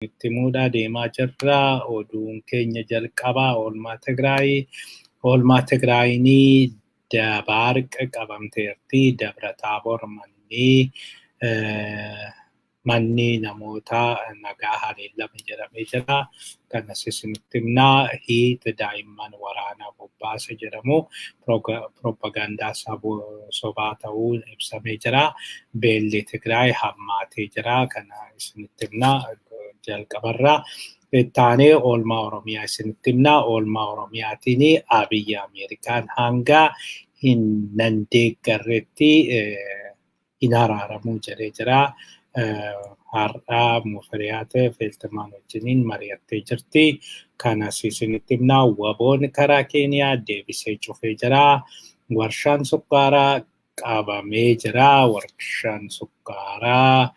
itti muudaa deemaa jirra. Oduun keenya jalqabaa oolmaa Tigraayinii Dabaarqa qabamteerti. Dabra Taaboor manni namoota nagaa haleellame jedhamee jira. Kanas isinitti himnaa. Hiiti daa'imman waraanaa bobbaasa jedhamu propagaandaa sobaa ta'uun ibsamee jira. Beelli Tigraay hammaatee jira. Kana isinitti himnaa jalqabarraa. Ittaanee oolmaa Oromiyaa isinitti himnaa. Oolmaa Oromiyaatiin Abiyyi Ameerikaan hanga hin deeggarretti hin araaramuu jedhee jira. Har'aa Mufiriyaat Feeltimaan wajjiniin mari'attee jirti. Kanas isinitti himnaa. Waboon karaa Keeniyaa deebisee cufee jira. Warshaan sukkaaraa qabamee jira. Warshaan sukkaaraa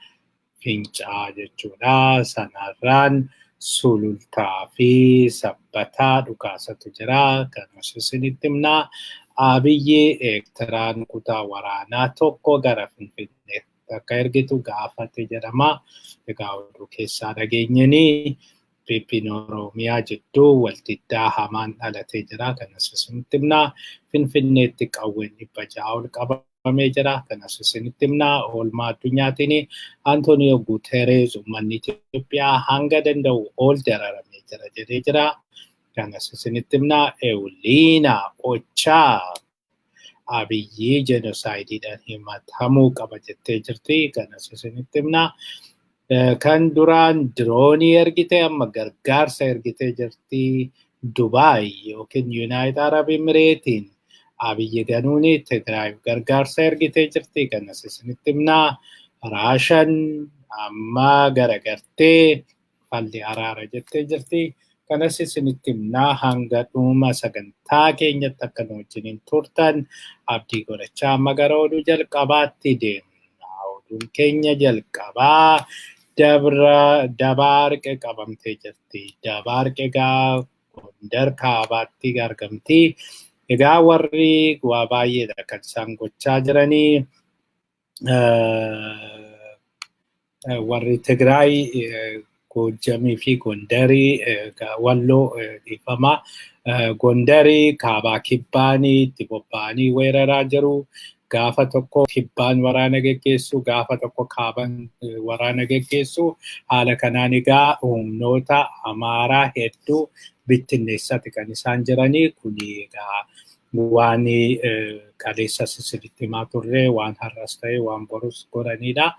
Fincaa jechuudha. Sanarraan sulultaa fi sabbataa dhukaasatu jira. Kanas isinitti himnaa. Abiyyi Eertiraan kutaa waraanaa tokko gara Finfinneetti akka ergitu gaafate jedhama. Egaa oduu keessaa dhageenyanii Piippiin Oromiyaa jidduu waltiddaa hamaan dhalatee jira. Kanas isinitti himnaa. Finfinneetti qawween 600 ol qabamee jira. Kanas isinitti himnaa. Oolmaa addunyaatiin Antooniyoo Guuterees uummanni Itoophiyaa hanga danda'u ol dararamee jira jedhee jira. Kanas isinitti himnaa. Ewuliinaa Ochaa Abiyyi jenoosaaydiidhaan himatamuu qaba jettee jirti. Kanas isinitti himnaa. Kan duraan diroonii ergite amma gargaarsa ergitee jirti. Dubaay yookiin Yuunaayitid Arab Imireetiin Abiyyi ganuun Tigraay gargaarsa ergitee jirti. Kanas isinitti himnaa. Raashaan amma garagartee falli araara jettee jirti. Kanas isinitti himnaa. Hanga dhuma sagantaa keenyatti akka nu wajjiniin turtan abdii godhachaa amma gara oduu jalqabaatti deemna. Oduun keenya jalqabaa Dabaarqe qabamtee jirti. Dabaarqe egaa Gondar kaabaatti argamti. Egaa warri waa baay'eedha kan isaan gochaa jiranii. Warri Tigraay Goojjamii fi Gondarii Walloo dhiifama. Gondarii kaabaa kibbaanii itti bobba'anii weeraraa jiru. Gaafa tokko kibbaan waraana geggeessu, gaafa tokko kaabaan waraana geggeessu. Haala kanaan egaa humnoota Amaaraa hedduu bittinneessati kan isaan jiranii. Kuni egaa waan kaleessa isinitti himaa turre waan har'as ta'e waan borus godhanidha.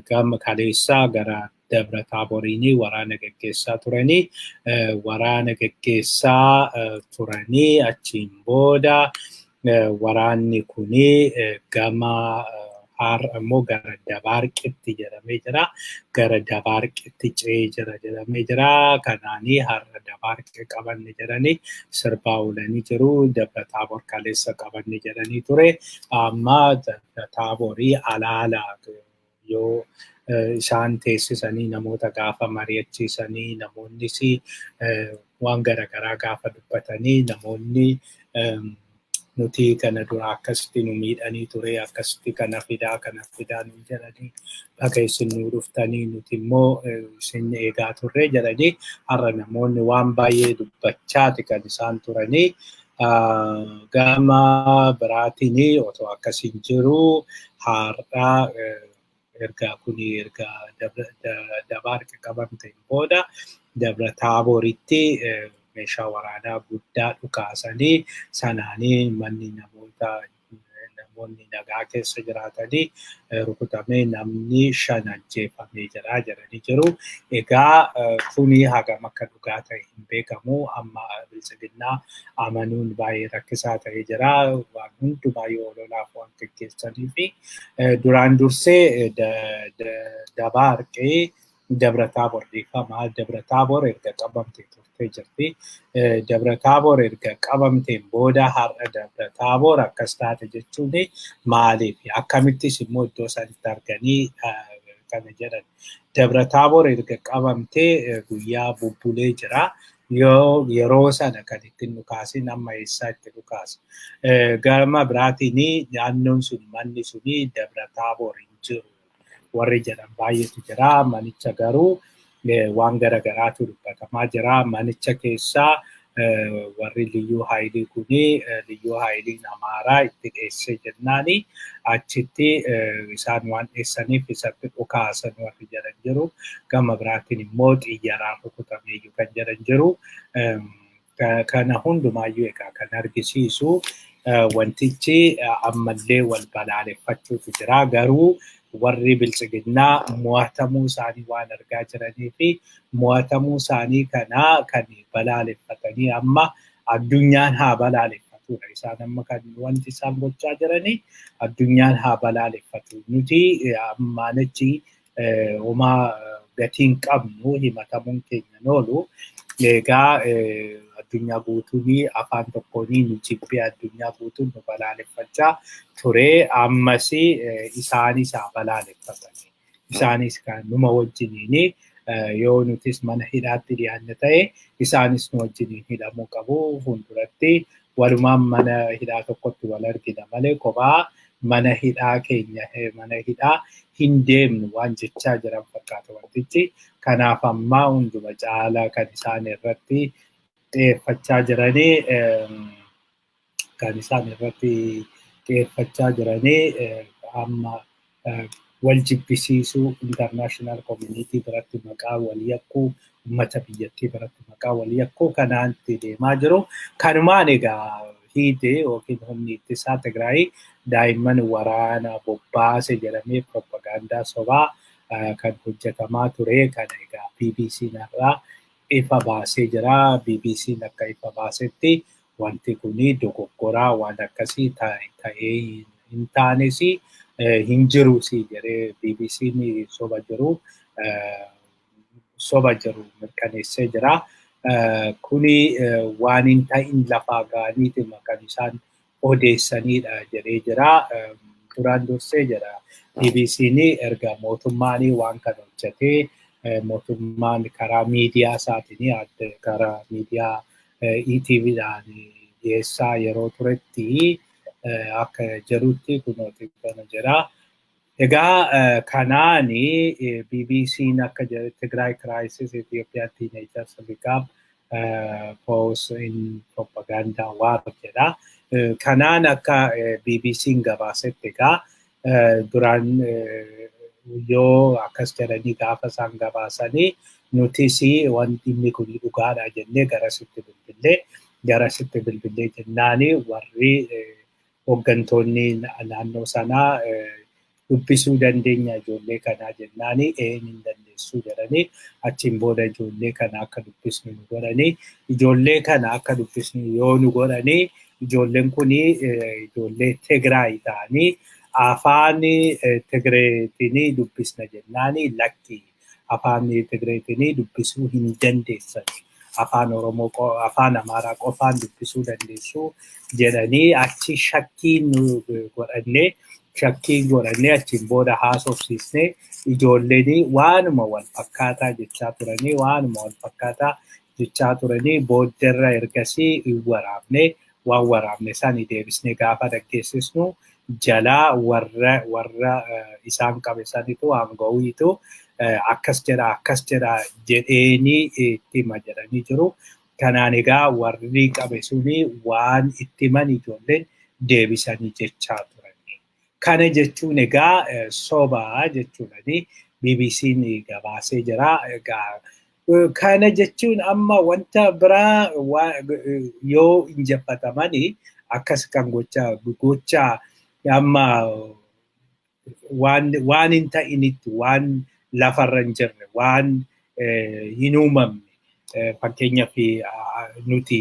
Gama kaleessaa gara Dabra Taaboriin waraana geggeessaa turanii. Waraana geggeessaa turanii achiin booda waraanni kuni gama har'a immoo gara Dabaarqitti jedhamee jira. Gara Dabaarqitti ce'ee jira jedhamee jira. Kanaanii har'a Dabaarqe qabanne jedhanii sirbaa oolanii jiru. Dabra Taaboor kaleessa qabanne jedhanii ture. Amma Dabra Taaborii alaala yoo isaan teessisanii namoota gaafa mari'achiisanii namoonnis waan garaagaraa gaafa dubbatanii namoonni nuti kana dura akkasitti nu miidhanii ture akkasitti kana fidaa nu jedhanii bakka isin nu dhuftanii nuti immoo isin eegaa turre jedhanii har'a namoonni waan baay'ee dubbachaati kan isaan turanii. Gama biraatiin otoo akkasiin jiru har'a ergaa kuni ergaa Dabaarqe qabamteen booda Dabra Taaboritti meeshaa waraanaa guddaa dhukaasanii sanaanii namoonni nagaa keessa jiraatanii rukutamee namni 5 ajjeefamee jira jedhanii jiru. Egaa kuni hagam akka dhugaa ta'e hin beekamu. Amma bilisiginnaa amanuun baay'ee rakkisaa ta'ee jira. Waan hundumaa yoo lolaaf waan gaggeessanii fi duraan dursee Dabaarqee Dabra Taaboor dhiifama. Dabra Taaboor erga qabamtee turtee jirti. Dabra Taaboor erga qabamteen booda har'a Dabra Taaboor akkas taate jechuun maaliif akkamittis immoo iddoo isaanitti arganii kana jedhan. Dabra Taaboor erga qabamtee guyyaa bubbulee jira. Yeroo sana kan ittiin dhukaasin amma eessaa itti dhukaasa. Gama biraatiin naannoon sun manni suni Dabra Taaboor hin jiru. Warri jedhan baay'eetu jira. Manicha garuu waan garagaraatu dubbatamaa jira. Manicha keessaa warri liyyuu haayilii kuni liyyuu haayiliin Amaaraa itti dheesse jennaani achitti isaan waan dheessaniif isatti dhukaasan warri jedhan jiru. Gama biraatiin immoo xiyyaraan rukutameeyyuu kan jedhan jiru. Kana hundumaayyuu egaa kan argisiisu wantichi ammallee wal balaaleffachuutu jira. Garuu warri bilchiginnaa mo'atamuu isaanii waan argaa jiranii fi mo'atamuu isaanii kana kan balaaleffatanii amma addunyaan haa balaaleffatudha. Isaan amma kan wanti isaan gochaa jiranii addunyaan haa balaaleffatu. Nuti ammaanichi homaa gatiin qabnu himatamuun keenya noolu egaa addunyaa guutuun afaan tokkoon nu jibbee addunyaa guutuun nu balaaleffachaa ture. Ammas isaanis haa balaaleffatanii. Isaanis kan numa wajjiniin yoo nutis mana hidhaatti dhiyaanne ta'e isaanis nu wajjiniin hidhamuu qabu. Fuulduratti walumaan mana hidhaa tokkotti wal argina malee kophaa mana hidhaa keenya mana hidhaa hin deemnu waan jechaa jiran fakkaata wantichi. Kanaaf ammaa hunduma caalaa kan isaan irratti xiyyeeffachaa jiranii amma wal jibbisiisuu international community biratti maqaa walii yakkuu uummata biyyattii biratti maqaa walii yakkuu kanaan itti deemaa jiru. Kanumaan egaa hiitee yookiin humni ittisaa Tigraay daa'imman waraana bobbaase jedhamee propagaandaa sobaa kan hojjetamaa ture. Kana egaa BBC'n irraa ifa baasee jira. BBC'n akka ifa baasetti wanti kuni dogoggoraa waan akkasii ta'ee hin taanes hin jirus jedhee BBC'n soba jiru mirkaneessee jira. Kuni waan hin ta'in lafaa ga'aniiti kan isaan odeessanidha jedhee jira. Duraan dursee jira. BBC'n erga mootummaan waan kana hojjetee mootummaan karaa miidiyaa isaatiin karaa miidiyaa ETV'dhaan dhiyeessaa yeroo turetti akka jedhutti kunooti kana jira. Egaa kanaan BBC'n akka Tigray crisis Ethiopia teenagers become pose in propaganda war jedha. Kanaan akka BBC'n gabaasetti egaa duraan yoo akkas jedhanii gaafa isaan gabaasanii nutis wanti inni kun dhugaadha jennee garasitti bilbilee jennaani warri hooggantoonni naannoo sanaa dubbisuu dandeenya ijoollee kanaa jennaani hin dandeessuu jedhanii achiin booda ijoollee kana akka dubbisnu nu godhanii ijoollee kana akka dubbisnu yoo nu godhanii ijoolleen kun ijoollee Tigraay ta'anii afaan Tigreetiin dubbisna jennaani lakki afaan Tigreetiin dubbisuu hin dandeessan. Afaan Oromoo afaan Amaaraa qofaan dubbisuu dandeessu jedhanii achi shakkii nu godhannee achiin booda haasofsiisnee ijoolleen waanuma wal fakkaataa jechaa turanii booddeerra ergasii waraabne waan waraabne sani deebisnee gaafa dhaggeessisnu jalaa warra isaan qabe sanitu aangawiitu akkas jedha jedheeni itti hima jedhanii jiru. Kanaan egaa warri qabe suni waan itti himan ijoolleen deebisanii jechaa turani. Kana jechuun egaa sobaa jechuudhani BBC'n gabaasee jira. Egaa kana jechuun amma wanta biraa yoo injifatamanii akkas kan gochaa amma waan hin ta'initti waan lafarra hin jirre waan hin uumamne fakkeenyaaf nuti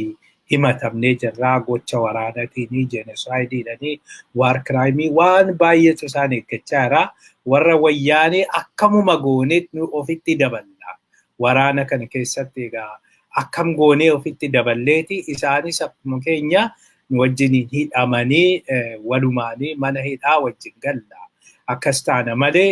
himatamnee jirraa gocha waraanaatiin jeenosaayidiidhaan waar kiraayimii waan baay'eetu isaan eeggachaa jira. Warra wayyaanee akkamuma gooneet nu ofitti daballa. Waraana kana keessatti egaa akkam goonee ofitti daballeeti isaanis akkuma keenya nu wajjin hidhamanii walumaanii mana hidhaa wajjin galla. Akkas taana malee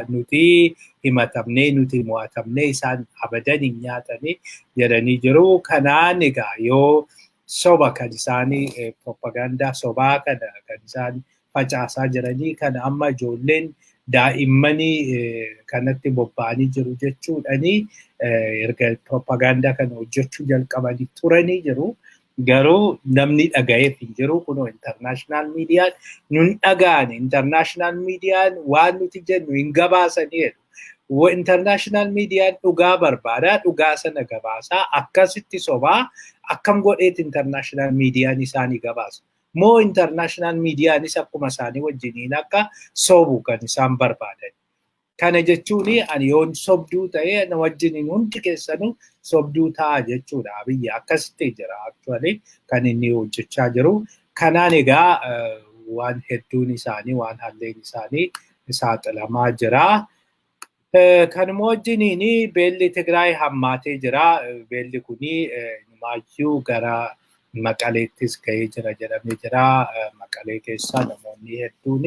nuti himatamnee nuti mo'atamnee isaan abadan hin nyaatanii jedhanii jiru. Kanaan egaa yoo soba kan isaanii propagaandaa sobaa kana kan isaan facaasaa jiranii kana amma ijoolleen daa'immanii kanatti bobba'anii jiru jechuudhani erga propagaandaa kana hojjechuu jalqabanii turanii jiru. Garuu namni dhaga'eef hin jiru. Kunoo international meediyaan nun dhaga'an international meediyaan waan nuti jennu hin gabaasanii jedhu. International meediyaan dhugaa barbaada, dhugaa sana gabaasaa, akkasitti sobaa akkam godheet international meediyaan isaanii gabaasa. Moo international meediyaanis akkuma isaanii wajjiniin akka sobu kan isaan barbaadan. Kana jechuun ani yoon sobduu ta'ee na wajjiniin hundi keessanuu sobduu ta'a jechuudha. Abiyyi akkasitti jira actually kan inni hojjechaa jiru. Kanaan egaa waan hedduun isaanii waan halleen isaanii saaxilamaa jira. Kanuma wajjiniin beelli Tigraay hammaatee jira. Beelli kuni maayyuu gara Maqaleettis ga'ee jira jedhamee jira. Maqalee keessa namoonni hedduun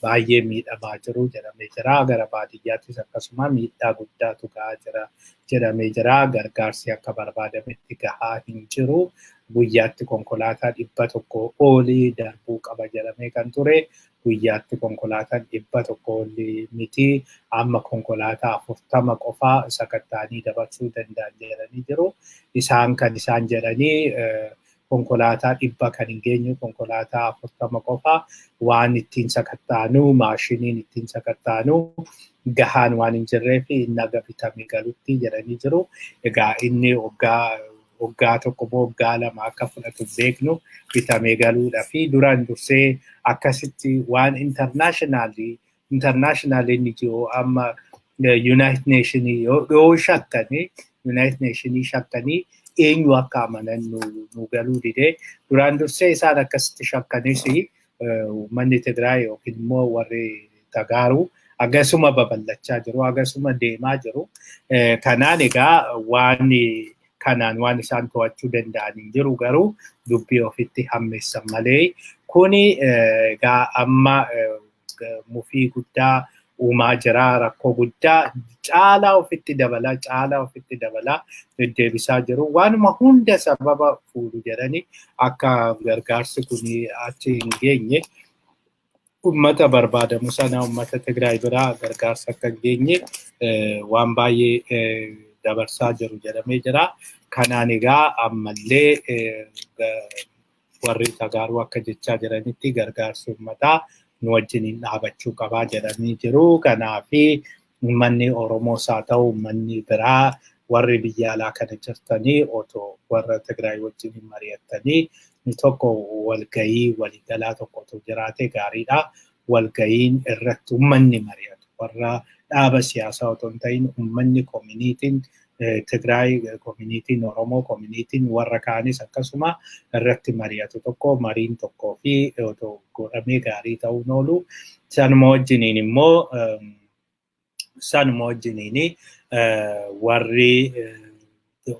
baay'ee miidhamaa jiru jedhamee jira. Gara baadiyyaattis akkasuma miidhaa guddaatu gahaa jira jedhamee jira. Gargaarsi akka barbaadametti gahaa hin jiru. Guyyaatti konkolaataa 100 olii darbuu qaba jedhamee kan ture. Guyyaatti konkolaataan 100 olii miti. Amma konkolaataa 40 qofaa sakattaanii dabarsuu danda'an jedhanii jiru. Isaan kan isaan jedhanii konkolaataa 100 kan hin geenye konkolaataa 40 qofaa waan ittiin sakattaanu maashiniin ittiin sakattaanu gahaan waan hin jirreef inni aga bitamee galutti jedhanii jiru. Egaa inni waggaa tokko waggaa lama akka fudhatu beeknu bitamee galuudha fi duraan dursee akkasitti waan internationally inni jiru amma United Nations yoo shakkanii United Nations shakkanii eenyu akka amanan nu galuu dide. Duraan dursee isaan akkasitti shakkanis manni Tigraay yookiin immoo warri Tagaaru agasuma babal'achaa jiru, agasuma deemaa jiru. Kanaan egaa kanaan waan isaan to'achuu danda'an hin jiru garuu dubbii ofitti hammeessan malee kuni egaa amma mufii guddaa uumaa jira, rakkoo guddaa caalaa ofitti dabalaa deddeebisaa jiru. Waanuma hunda sababa fuudhu jedhanii akka gargaarsi kuni achi hin geenye ummata barbaadamu sana ummata Tigraay biraa gargaarsa akka hin geenye waan baay'ee dabarsaa jiru jedhamee jira. Kanaan egaa ammallee warri Tagaaruu akka jechaa jiranitti gargaarsi uummataa nu wajjiniin dhaabachuu qabaa jedhanii jiru. Kanaafi uummanni Oromoos haa ta'u uummanni biraa warri biyya alaa kana jirtanii otoo warra Tigraay wajjiniin mari'attanii tokko walgahii waliigalaa tokkotu jiraate gaariidha. Walgahiin irratti uummanni mari'atu warra dhaaba siyaasaa otoo hin ta'in uummanni koominiitiin Tigraay koominiitiin Oromoo koominiitiin warra kaanis akkasuma irratti mari'atu tokko mariin tokkoo fi otoo godhamee gaarii ta'uun oolu. Sanuma wajjiniin immoo warri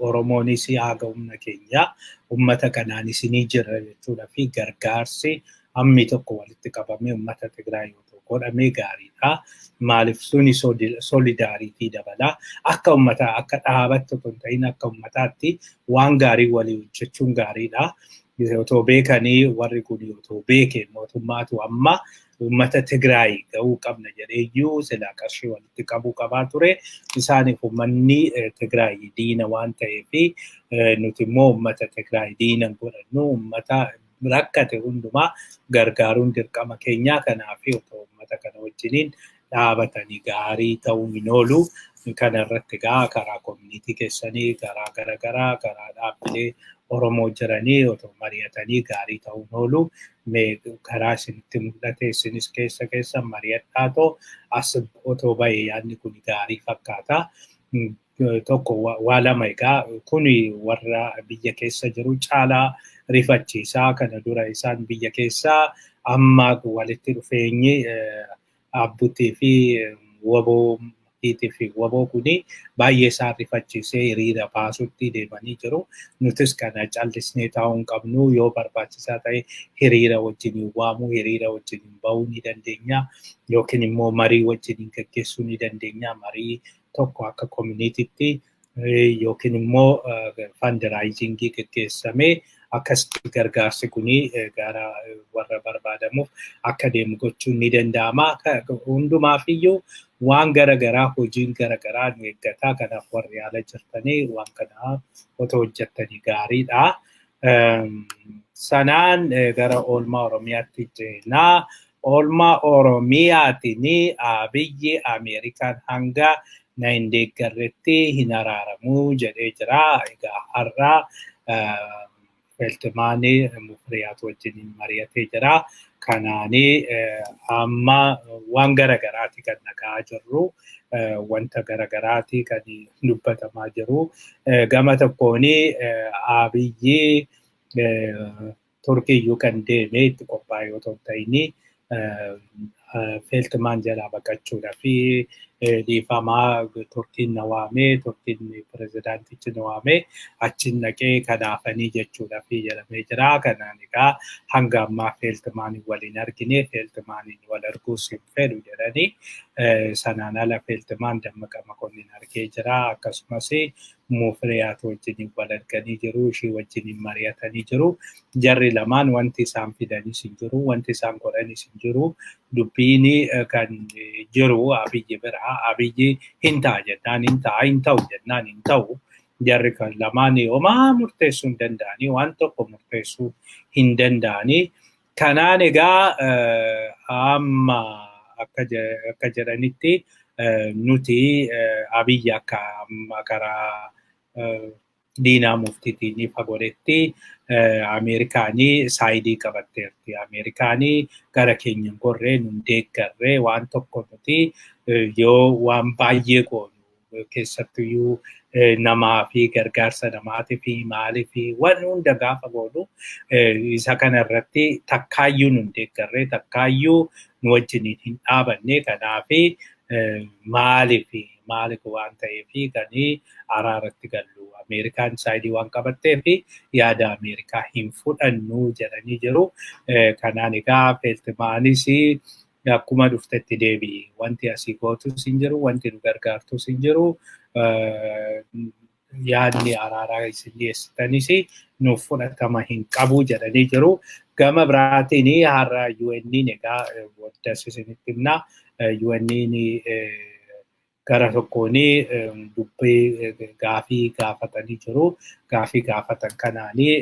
Oromoonis haga humna keenya uummata kanaanis ni jira jechuudha fi gargaarsi hammi tokko walitti qabamee uummata Tigraay godhamee gaariidha. Maaliif suni solidaaritii dabala. Akka uummataa akka dhaabatti otoo hin ta'in akka uummataatti waan gaarii walii hojjechuun gaariidha. Otoo beekanii warri kun otoo beekee mootummaatu amma uummata Tigraay ga'uu qabna jedheeyyuu silaa qarshii walitti qabuu qabaa ture. Isaaniif uummanni Tigraay diina waan ta'eef nuti immoo uummata Tigraay diina godhannu uummata rakkate hundumaa gargaaruun dirqama keenyaa. Kanaaf otoo uummata kana wajjiniin dhaabatanii gaarii ta'uu hin oolu. Kana irratti egaa karaa koominiitii keessanii karaa garaagaraa karaa dhaabbilee Oromoo jiranii otoo mari'atanii gaarii ta'uu hin oolu. Karaa isinitti mul'ate isinis keessa mari'adhaatoo as otoo bahee yaadni kun gaarii fakkaata. Tokko waa lama egaa kuni warra biyya keessa jiru caalaa rifachiisaa. Kana dura isaan biyya keessaa amma walitti dhufeenyi abbuutii fi waboo kuni baay'ee isaan rifachiisee hiriira baasutti deemanii jiru. Nutis kana callisnee taa'uu hin qabnu. Yoo barbaachisaa ta'e hiriira wajjiniin waamuu, hiriira wajjiniin bahuu ni dandeenya. Yookiin immoo marii wajjiniin gaggeessuu ni dandeenya. Marii tokko akka koominiitiitti yookiin immoo fandiraayizingii gaggeessamee akkasitti gargaarsi kuni gara warra barbaadamuuf akka deemu gochuun ni danda'ama. Hundumaafiyyuu waan garagaraa hojiin garagaraa nu eeggataa kanaaf warri ala jirtanii waan kana otoo hojjettanii gaariidha. Sanaan gara oolmaa Oromiyaatti jeenaa. Oolmaa Oromiyaatiin Abiyyi Ameerikaan hanga na hin deeggarretti hin araaramuu jedhee jira. Egaa har'a Feeltimaanii Mufriyaat wajjin mari'atee jira. Kanaanii amma waan garagaraati kan nagaa jirru. Wanta garagaraati kan dubbatamaa jiru. Gama tokkooni Abiyyi Turkiiyyuu kan deemee itti qophaa'e yoo ta'ini Feeltimaan jalaa baqachuudha fi dhiifamaa Turkiin na waamee, Turkiin pirezidaantichi na waamee achiin dhaqee kanaafanii jechuudha fi jedhamee jira. Kanaan egaa hanga ammaa Feeltimaanii waliin argine, Feeltimaanii wal arguus hin fedhu jedhanii sanaan ala Feeltimaan Dammaqa Makonnin argee jira. Akkasumas Mufriyaat wajjin wal arganii jiru, ishii wajjin mari'atanii jiru. Jarri lamaan wanti isaan fidanis hin jiru, wanti isaan godhanis hin jiru. Dubbiin kan jiru Abiyyi bira. Abiyyi hin ta'a jennaan hin ta'a, hin ta'u jennaan hin ta'u. Jarri kan lamaan homaa murteessuu hin danda'anii, waan tokko murteessuu hin danda'anii. Kanaan egaa amma akka jedhanitti nuti Abiyyi akka karaa diinaa muftiitiin fagoretti Ameerikaanii saayidii qabatteerti. Ameerikaanii gara keenya gorree nun deeggarree waan tokko nuti yoo waan baay'ee goonu keessattuyyuu namaa fi gargaarsa namaatii fi maalii fi waan hunda gaafa goonu isa kanarratti takkaayyuu nun deeggarree takkaayyuu nu wajjiniin hin dhaabanne kanaafi maaliif waan ta'eefi kanii araaratti gallu. Ameerikaan saayidii waan qabatteefi yaada Ameerikaa hin fudhannu jedhanii jiru. Kanaan egaa Feeltimaanis akkuma dhuftetti deebi'i. Wanti asii gootus hin jiru, wanti nu gargaartus hin jiru. Yaadni araaraa isin dhiyeessitanis nuuf fudhatama hin qabu jedhanii jiru. Gama biraatiin har'a UN'n egaa waddas isinitti himna. UN'n gara tokkoon dubbii gaafii gaafatanii jiru. Gaafii gaafatan kanaanii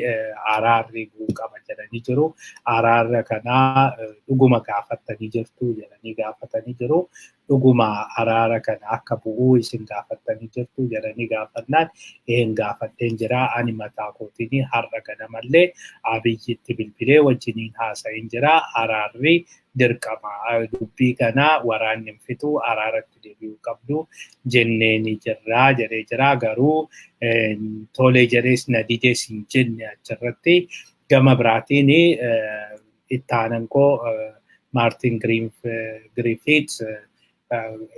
araarri bu'uu qaba jedhanii jiru. Araarra kanaa dhuguma gaafatanii jirtu jedhanii gaafatanii jiru. Dhuguma araara kana akka bu'uu isin gaafatanii jirtu jedhanii gaafannaan gaafadheen jira. Ani mataa kootiin har'a ganamallee Abiyyitti bilbilee wajjiniin haasa'een jira. Araarri dirqama. Dubbii kana waraanni hin fitu araaratti deebi'uu qabdu jenneen jirraa jedhee jira. Garuu tolee jedhees na didees hin jenne achirratti. Gama biraatiin itti aanan koo Maartin Griffiths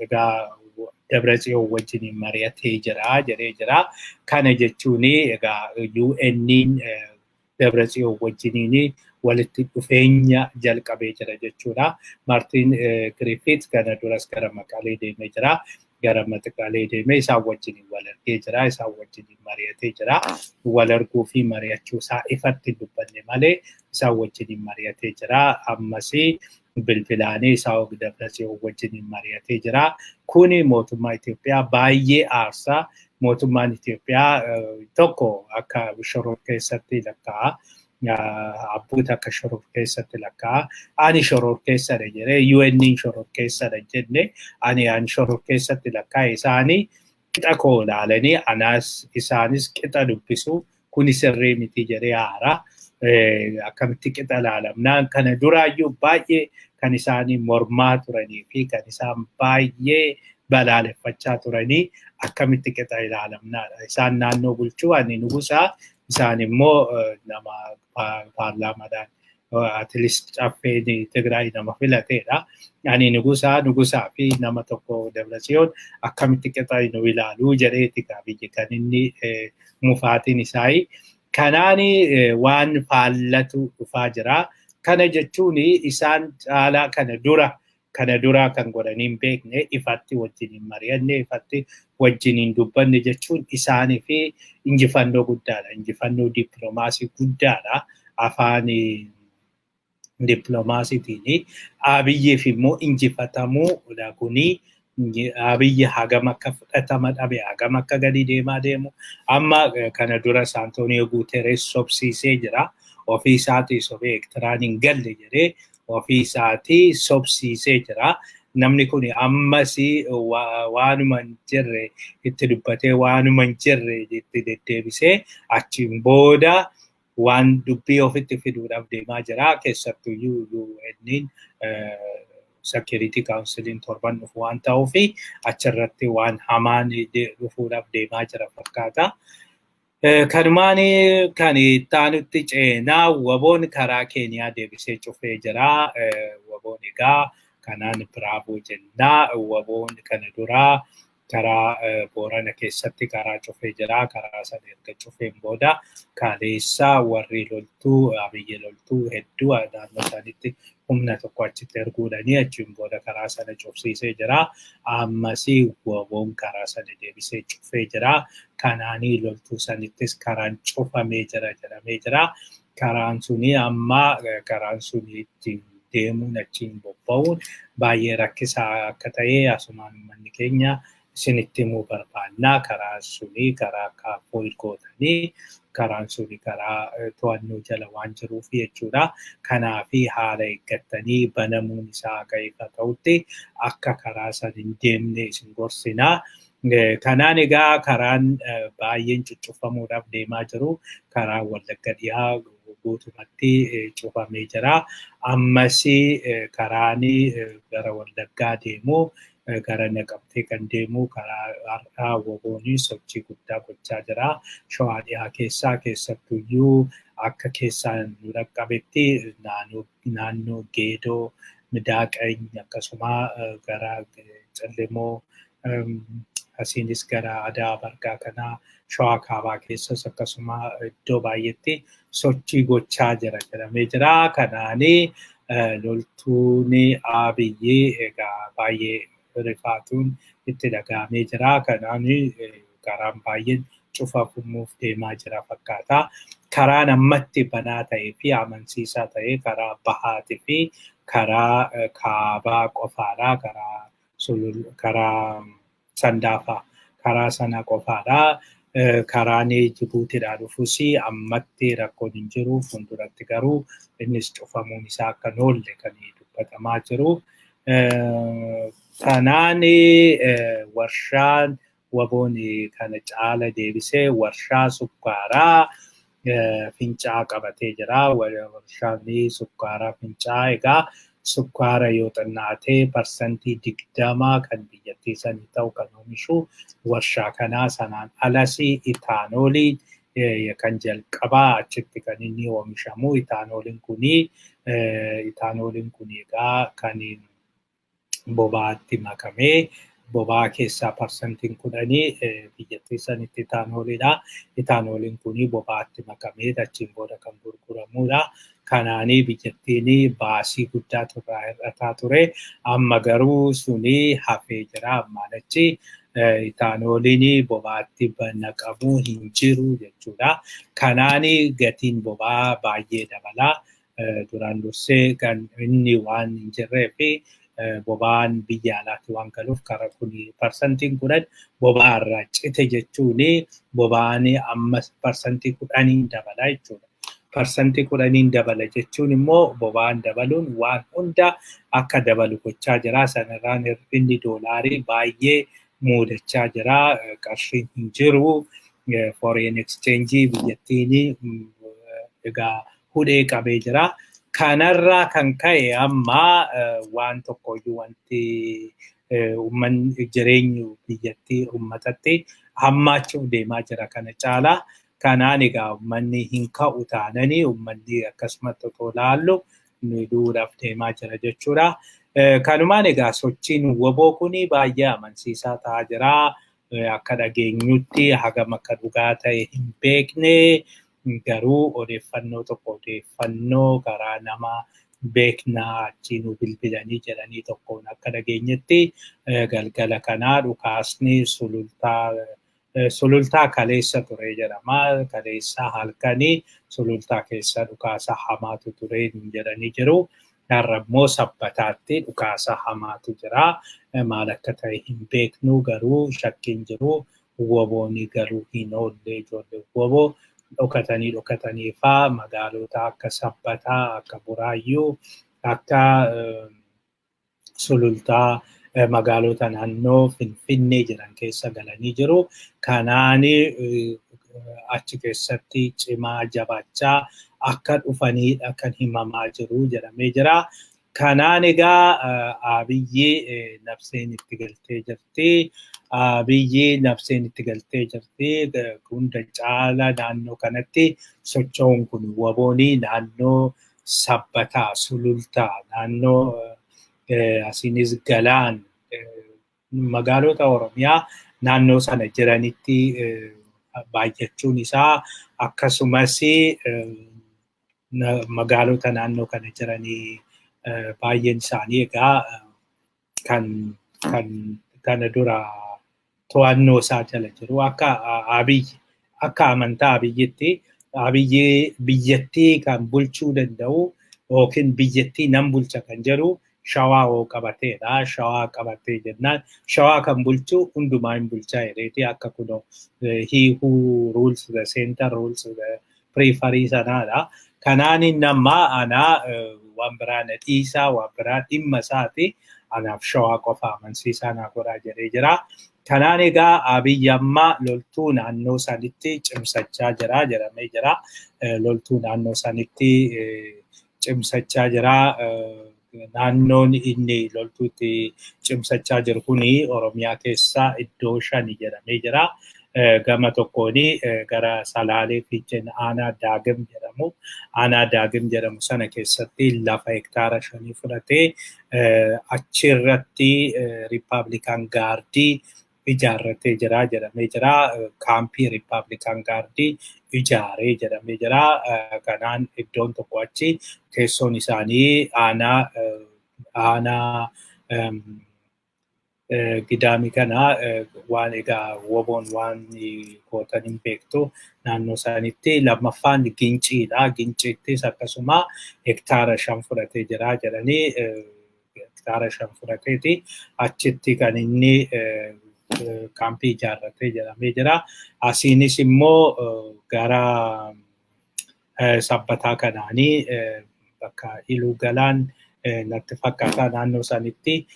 egaa Dabratsiyoon wajjin mari'atee jira jedhee jira. Kana jechuun egaa UN'n Dabratsiyoon wajjiniin walitti dhufeenya jalqabee jira jechuudha. Maartin Griffiths kana duras gara Maqalee deemee jira. Gara Maqalee deemee isaan wajjin wal argee jira. Isaan wajjin mari'atee jira. Wal arguu fi mari'achuu isaa ifatti dubbanne malee isaan wajjin mari'atee jira. Ammas bilbilaanii isaa Dabratsiyoon wajjin mari'atee jira. Kuni mootummaa Itoophiyaa baay'ee aarsaa. Mootummaan Itoophiyaa tokko akka shoror keessatti lakkaa'a. Abboota akka shoror keessatti lakkaa'a. Ani shoror keessadha jedhee UN'n shoror keessadha jenne ani shoror keessatti lakkaa'e isaanii qixa koo ilaalanii anaas isaanis qixa dubbisu kuni sirrii miti jedhee haara. Akkamitti qixa ilaalamnaan kana duraayyuu baay'ee kan isaanii mormaa turanii fi kan isaan baay'ee balaaleffachaa turanii akkamitti qixa ilaalamnaadha. Isaan naannoo bulchuu ani nugusaa isaan immoo nama paarlaamaadhaan atileest caffeen Tigraay nama filateedha. Ani nugusaa fi nama tokko Dabratsiyoon akkamitti qixa nu ilaaluu jedheeti biyyi kan inni mufaatiin isaa. Kanaan waan faallatu dhufaa jira. Kana jechuun isaan caalaa kana dura kana duraa kan godhanii hin beekne ifatti wajjin hin mari'anne ifatti wajjin hin dubbanne jechuun isaanii fi injifannoo guddaadha. Injifannoo dippiloomaasii guddaadha. Afaan dippiloomaasiitiin Abiyyiif immoo injifatamuudha kuni Abiyyi hagam akka fudhatama dhabe hagam akka gadi deemaa deemu amma kana dura Antonio Guterres sobsiisee jira. Ofii isaatii sobee Eertiraan hin galle jedhee ofii isaatii sobsiisee jira. Namni kun ammas waanuma hin jirre itti dubbatee waanuma hin jirre itti deddeebisee achiin booda waan dubbii ofitti fiduudhaaf deemaa jira. Keessattuyyuu UN'n Security Councilin torban dhufu waan ta'uufi achirratti waan hamaan dhufuudhaaf deemaa jira fakkaata. Kanumaan kan ittaanutti ceenaa waboon karaa Keeniyaa deebisee cufee jira. Waboon egaa kanaan biraavoo jennaa. Waboon kana duraa karaa Boorana keessatti karaa cufee jira. Karaa sana erga cufeen booda kaleessa warri loltuu Abiyyi loltuu hedduu naannoo isaaniitti humna tokko achitti erguudhanii achiin booda karaa sana cufsiisee jira. Ammas waboon karaa sana deebisee cufee jira. Kanaanii loltuu sanittis karaan cufamee jira jedhamee jira. Karaan suni amma karaan suni ittiin deemuun achiin bobba'uun baay'ee rakkisaa akka ta'e asumaan uummanni keenya isinitti himuu barbaannaa. Karaan suni karaa kaafool gootanii karaan suni karaa to'annoo jala waan jiruuf jechuudha. Kanaafi haala eeggattanii banamuun isaa akka ifa ta'utti akka karaa sana hin deemne isin gorsinaa. Kanaan egaa karaan baay'een cuccufamuudhaaf deemaa jiru. Karaa Wallagga dhiyaa guutumatti cufamee jira. Ammas karaan gara Wallaggaa deemu gara Naqamtee kan deemu karaa har'aa waboonii sochii guddaa gochaa jira. Shawaa dhiyaa keessattuyyuu akka keessaan nu dhaqqabetti naannoo Geedoo, Midaaqany akkasuma gara Callemoo asiinis gara Adaa Bargaa kanaa Shawaa Kaabaa keessas akkasuma iddoo baay'eetti sochii gochaa jira jedhamee jira. Kanaanii loltuun Abiyyi egaa baay'ee rifaatuun itti dhaga'amee jira. Kanaanii karaan baay'een cufamuuf deemaa jira fakkaata. Karaan ammatti banaa ta'ee fi amansiisaa ta'e karaa bahaatii fi karaa kaabaa qofaadha. Karaa Sandaafaa karaa sana qofaadha. Karaan Jibuutiidhaa dhufus ammatti rakkoon hin jiru. Fuulduratti garuu innis cufamuun isaa akka hin oolle kan dubbatamaa jiru. Kanaan warshaan waboon kana caala deebisee warshaa sukkaaraa Fincaa qabatee jira. Warshaan sukkaaraa Fincaa egaa sukkaara yoo xinnaatee parsantii 20 kan biyyattii sanii ta'u kan oomishu warshaa kanaa. Sanaan alas itaanoolii kan jalqabaa achitti kan inni oomishamu. Itaanooliin kun egaa kan boba'aatti makamee boba'aa keessaa parsantiin 10 biyyattii sanitti itaanooliidha. Itaanooliin kun boba'aatti makamee achiin booda kan gurguramudha. Kanaanii biyyattiin baasii guddaa hir'ataa ture. Amma garuu suni hafee jira. Ammaan achi itaanooliin boba'aatti naqamuu hin jiru jechuudha. Kanaanii gatiin boba'aa baay'ee dabala. Duraan dursee kan inni waan hin jirree fi boba'aan biyya alaatti waan galuuf karaa kun parsantiin 10 boba'aa irraa cite jechuun boba'aan amma parsantii 10 dabala jechuudha. Parsantii 10 dabala jechuun immoo boba'aan dabaluun waan hunda akka dabalu gochaa jira. Sanarraan hir'inni doolaarii baay'ee muudachaa jira. Qarshiin hin jiru. Foreign exchange biyyattiin egaa hudhee qabee jira. Kanarraa kan ka'e amma waan tokkoyyuu wanti uummanni jireenyu biyyattii uummatatti hammaachuuf deemaa jira kana caalaa. Kanaan egaa uummanni hin ka'u taananii uummanni akkasumatti otoo laallu duudhaaf deemaa jira jechuudha. Kanumaan egaa sochiin waboo kun baay'ee amansiisaa ta'aa jira. Akka dhageenyutti hagam akka dhugaa ta'e hin beekne. Garuu odeeffannoo karaa nama beeknaa achi nu bilbilanii jedhanii tokkoon akka dhageenyetti galgala kanaa dhukaasni sulultaa kaleessa ture jedhama. Kaleessa halkanii sulultaa keessa dhukaasa hamaatu ture jedhanii jiru. Har'ammoo sabbataatti dhukaasa hamaatu jira. Maal akka ta'e hin beeknu garuu shakkiin jiru. Woboonni garuu hin oolle ijoollee woboo dhokatanii faa magaalota akka sabbataa akka buraayyuu akka sulultaa magaalota naannoo finfinnee jiran keessa galanii jiru. Kanaan achi keessatti cimaa jabaachaa akka dhufanidha kan himamaa jiru jedhamee jira. Kanaan egaa Abiyyi nafseen itti galtee jirti. Abiyyi nafseen itti galtee jirti. Hunda caala naannoo kanatti socho'uun kun woboonni naannoo sabbataa, sulultaa, naannoo asiinis galaan magaalota Oromiyaa naannoo sana jiranitti baay'achuun isaa akkasumas magaalota naannoo kana jiranii baay'een isaanii egaa kana dura to'annoo isaa jala jiru. Akka amantaa Abiyyitti biyyattii kan bulchuu danda'u yookiin biyyattii nan bulcha kan jedhu Shawaa oo qabateedha. Shawaa qabatee jennaan Shawaa kan bulchu hundumaa hin bulchaa jedheeti akka kunoo he who rules the center rules the periphery sanaadha. Kanaan nama anaa waan biraa na dhiisaa waan biraa dhimma isaati anaaf Shawaa qofa amansiisaa naa godhaa jedhee jira. Kanaan egaa Abiyyi amma loltuu naannoo sanitti cimsachaa jira jedhamee jira. Loltuu naannoo sanitti cimsachaa jira. Naannoon inni loltuutti cimsachaa jiru kuni Oromiyaa keessaa iddoo 5 jedhamee jira. Gama tokkoon gara Salaalee Fiicheen aanaa Daagim jedhamu. Aanaa Daagim jedhamu sana keessatti lafa hektaara 5 fudhatee achirratti Riippaabilikaan Gaardii ijaarratee jira jedhamee jira. Kaampii Riippaabilikaan Gaardii ijaaree jedhamee jira. Kanaan iddoon tokko achi teessoon isaanii aanaa Gidaamii kana waan egaa woboon waan gootan hin beektu naannoo isaaniitti. Lammaffaan Ginciidha. Ginciittis akkasuma hektaara 5 fudhatee jira jedhanii hektaara 5 fudhateeti achitti kan inni kaampii ijaarratee jedhamee jira. Asiinis immoo gara sabbataa kanaanii bakka Iluu Galaan natti fakkaata naannoo sanitti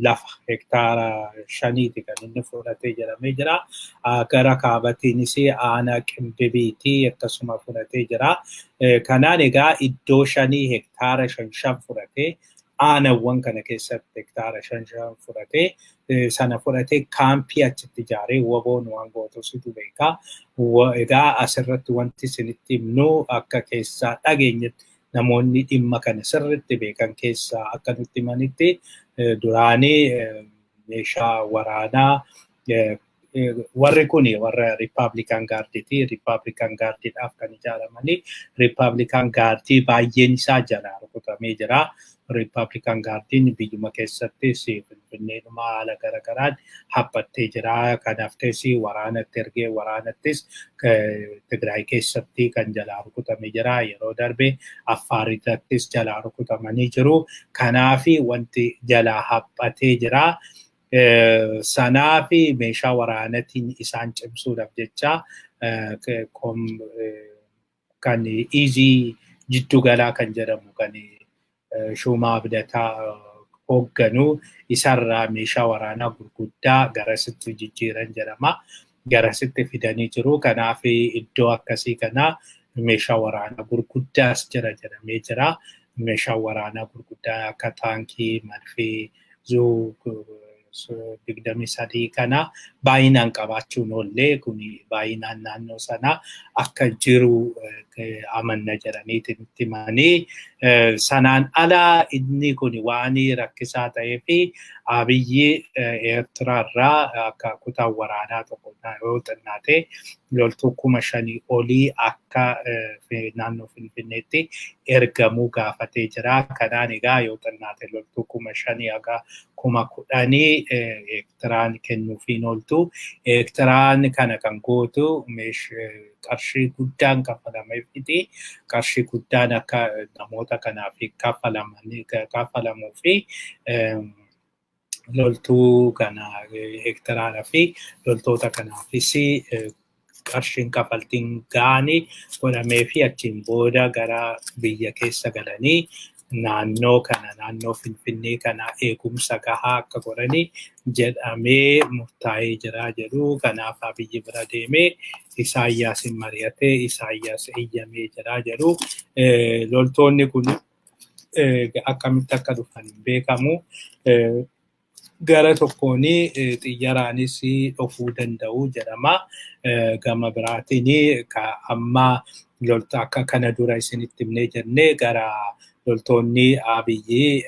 lafa hektaara 5 kan inni fudhatee jedhamee jira. Gara kaabatiinis aanaa Qimbibiitii akkasuma fudhatee jira. Kanaan egaa iddoo 5 hektaara 5 fudhatee aanawwan kana keessatti hektaara 5 fudhatee sana fudhatee kaampii achitti ijaaree woboon waan gootusitu beekaa. Egaa asirratti wanti isinitti himnu akka keessaa dhageenyetti namoonni dhimma kana sirriitti beekan keessaa akka nutti himanitti duraanii meeshaa waraanaa warri kuni warra Riippaabilikaan Gaardiiti. Riippaabilikaan Gaardiidhaaf kan ijaaramanii Riippaabilikaan Gaardii baay'een isaa jalaa rukutamee jira. Riippaabilikaan Gaardiin biyyuma keessattis Finfinneedhuma haala garaagaraan haphattee jira. Kanaaf teessii waraanatti ergee waraanattis Tigraay keessatti kan jalaa rukutamee jira. Yeroo darbe Affaarittis jalaa rukutamanii jiru. Kanaafi wanti jalaa haphatee jira. Sanaafi meeshaa waraanatiin isaan cimsuudhaaf jecha kan Iizii jiddu galaa kan jedhamu kan Shumaa Abdataa hoogganu isarraa meeshaa waraanaa gurguddaa garasitti jijjiiran jedhama. Garasitti fidanii jiru. Kanaaf iddoo akkasii kana meeshaa waraanaa gurguddaas jira jedhamee jira. Meeshaa waraanaa gurguddaa akka taankii, marfee, 23 kana baay'inaan qabaachuun ollee kun baay'inaan naannoo sana akka jiru amanna jedhaniitiin itti himanii sanaan ala inni kun waan rakkisaa ta'ee fi Abiyyi Eertiraarraa akka kutaa waraanaa tokko yoo xinnaate loltuu 5,000 olii akka naannoo Finfinneetti ergamuu gaafatee jira. Kanaan egaa yoo xinnaate loltuu 5,000 aga 10,000 Eertiraan kennuufiin ooltu. Eertiraan kana kan gootu qarshii guddaan kaffalameefiti. Qarshii guddaan akka namoota kanaaf kaffalamuu fi loltuu kana Eertiraadhaa fi loltoota kanaafis qarshiin kaffaltiin gaanii godhamee fi achiin booda gara biyya keessa galanii naannoo Finfinnee kana eegumsa gahaa akka godhanii jedhamee murtaa'ee jira jedhu. Kanaaf Abiyyi bira deemee Isaayyaasin mari'atee Isaayyaas eeyyamee jira jedhu. Loltoonni kun akkamitti akka dhufan beekamu. Gara tokkoon xiyyaraanis dhufuu danda'u jedhama. Gama biraatiin amma lolta akka kana dura isinitti himnee jennee gara loltoonni Abiyyi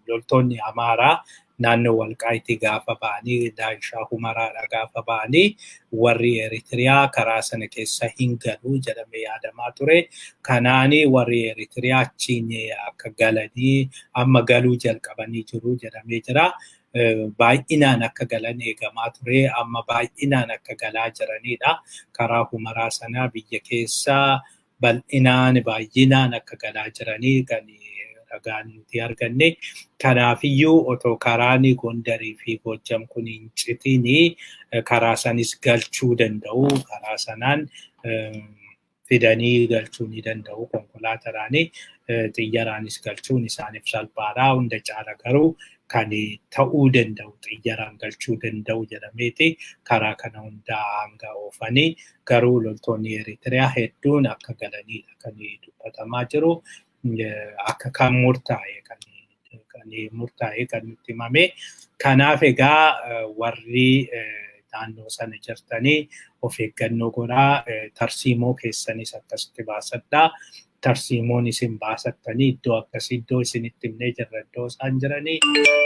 loltoonni Amaaraa naannoo Walqaayitii gaafa ba'anii Daashaa Humaraadhaa gaafa ba'anii warri Eritiriyaa karaa sana keessa hin galu jedhamee yaadamaa ture. Kanaani warri Eritiriyaa achiin akka galanii amma galuu jalqabanii jiru jedhamee jira. Baay'inaan akka galan eegamaa ture. Amma baay'inaan akka galaa jiranidha. Karaa Humaraa sana biyya keessa baay'inaan akka galaa jiranii kan ragaan nuti arganne. Kanaafiyyuu otoo karaan Gondarii fi Goojjam kun hin citiin karaa sanis galchuu danda'u. Karaa sanaan fidanii galchuu ni danda'u. Konkolaataadhaan xiyyaraanis galchuun isaaniif salphaadha. Hunda caala garuu kan ta'uu danda'u xiyyaraan galchuu danda'u jedhameeti karaa kana hundaa hanga oofanii garuu loltoonni Eritiriyaa hedduun akka galanidha kan dubbatamaa jiru. Akka kan murtaa'e kan nutti himame. Kanaaf egaa warri naannoo sana jirtanii of eeggannoo godhaa. Tarsiimoo keessanis akkasitti baasadhaa. Tarsiimoon isin baasattanii iddoo akkasii iddoo isinitti himnee jirra iddoo isaan jiranii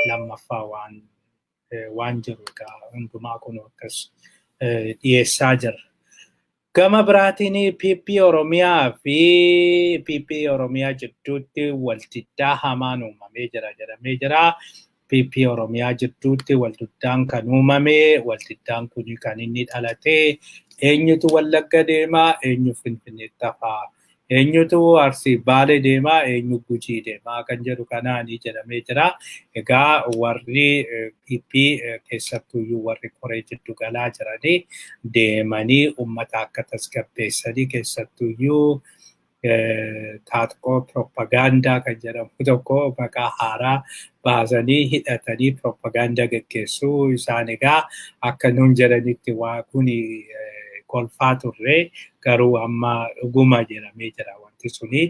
lammaffaa waan jiru egaa hundumaa kun akkas dhiyeessaa jirra. Gama biraatiin PP Oromiyaa fi PP Oromiyaa jidduutti waltiddaa hamaan uumamee jira jedhamee jira. PP Oromiyaa jidduutti waltiddaan kan uumame waltiddaan kun kan inni dhalate eenyutu Wallagga deemaa eenyu Finfinneetti hafaa. Eenyutu Arsii Baalee deemaa eenyu Gujii deemaa kan jedhu kanaanii jedhamee jira. Egaa warri PP keessattuyyuu warri koree jiddu galaa jiranii deemanii uummata akka tasgabbeessanii keessattuyyuu taatqoo propagaandaa kan jedhamu tokko maqaa haaraa baasanii hidhatanii propagaandaa gaggeessuu isaan egaa akka nuun jedhanitti waa kuni kolfaa turre garuu amma dhuguma jedhamee jira wanti suni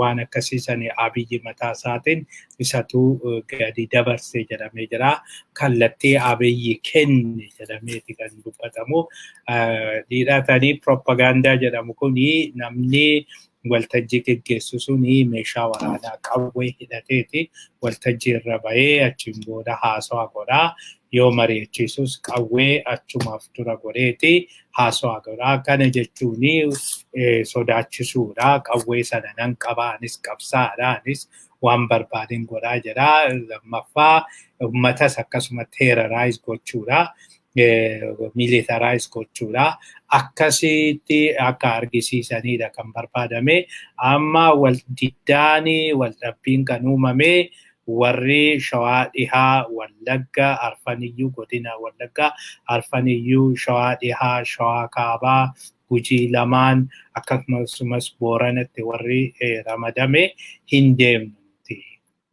waan akkasiisan Abiyyi mataa isaatiin isatu gadi dabarse jedhamee jira. Kallattii Abiyyi kenne jedhameeti kan dubbatamu. Hidhatanii propagaandaa jedhamu kuni namni waltajjii gaggeessu suni meeshaa waraanaa qawwee hidhateeti waltajjii irra bahee achiin booda haasawaa godhaa. Yoo mari'achiisus qawwee achumaaf dura godheeti haasawaa godhaa. Kana jechuun sodaachisuudha. Qawwee sana nan qabaanis qabsaadhaanis waan barbaadin godhaa jedha. Lammaffaa uummatas akkasuma teeraraayiz gochuudha. Militarize gochuudha. Akkasitti akka argisiisanidha kan barbaadame. Amma waldhabbiin kan uumame warri Shawaa Dhihaa Wallagga Arfaniyyuu godina Wallagga Arfaniyyuu Shawaa Dhihaa Shawaa Kaabaa Gujii lamaan akkasumas Booranatti warri ramadame hin deemnu